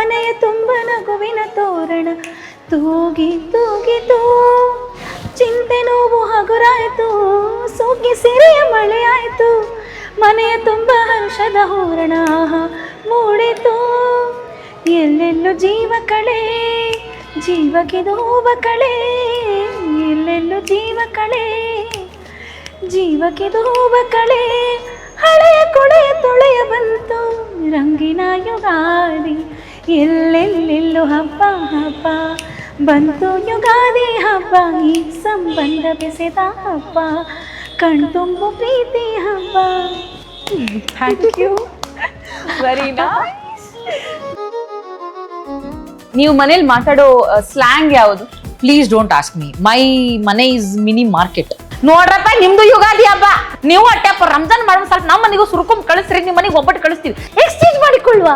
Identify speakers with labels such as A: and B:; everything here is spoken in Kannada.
A: ಮನೆಯ ತುಂಬ ನಗುವಿನ ತೋರಣ ತೂಗಿ ತೂಗಿತು ಚಿಂತೆ ನೋವು ಹಗುರಾಯಿತು ಸುಗ್ಗಿ ಸಿರಿಯ ಮಳೆಯಾಯಿತು ಮನೆಯ ತುಂಬ ಹರ್ಷದ ಹೂರಣ ಮೂಡಿತು ಎಲ್ಲೆಲ್ಲೂ ಜೀವ ಕಳೆ ಜೀವಕ್ಕಿದೋವ ಕಳೆ ಎಲ್ಲೆಲ್ಲೂ ಜೀವ ಕಳೆ ಜೀವಕ್ಕಿದೋವ ಕಳೆ ಹಳೆಯ ಕೊಳೆಯ ತೊಳೆಯ ಬಂತು ರಂಗಿನ ಯುಗಾದಿ ಎಲ್ಲೆಲ್ಲೆಲ್ಲೂ ಹಬ್ಬ ಹಬ್ಬ ಬಂತು ಯುಗಾದಿ ಹಬ್ಬ ಈ ಸಂಬಂಧ ಬೆಸೆದ ಹಬ್ಬ ಕಣ್ತುಂಬು ಪ್ರೀತಿ ಹಬ್ಬ. Thank you.
B: Very nice. ನೀವು ಮನೇಲಿ ಮಾತಾಡೋ ಸ್ಲ್ಯಾಂಗ್ ಯಾವುದು?
C: Please don't ask me. My ಮನೆ ಇಸ್ ಮಿನಿ ಮಾರ್ಕೆಟ್.
B: ನೋಡ್ರಪ್ಪ ನಿಮ್ದು ಯುಗಾದಿ ಹಬ್ಬ, ನೀವು ಅಟ್ಟೆಪ್ಪ ರಂಜಾನ್ ಮಾಡೋ ಸ್ವಲ್ಪ ನಮ್ಮ ಮನೆಗೂ ಸುರ್ಕೊಂಡ್ ಕಳಿಸ್ರಿ, ನಿಮ್ಮ ಮನೆಗೆ ಒಬ್ಬಟ್ಟು ಕಳಿಸ್ತೀವಿ, ಎಕ್ಸ್ಚೇಂಜ್ ಮಾಡಿಕೊಳ್ಳುವ.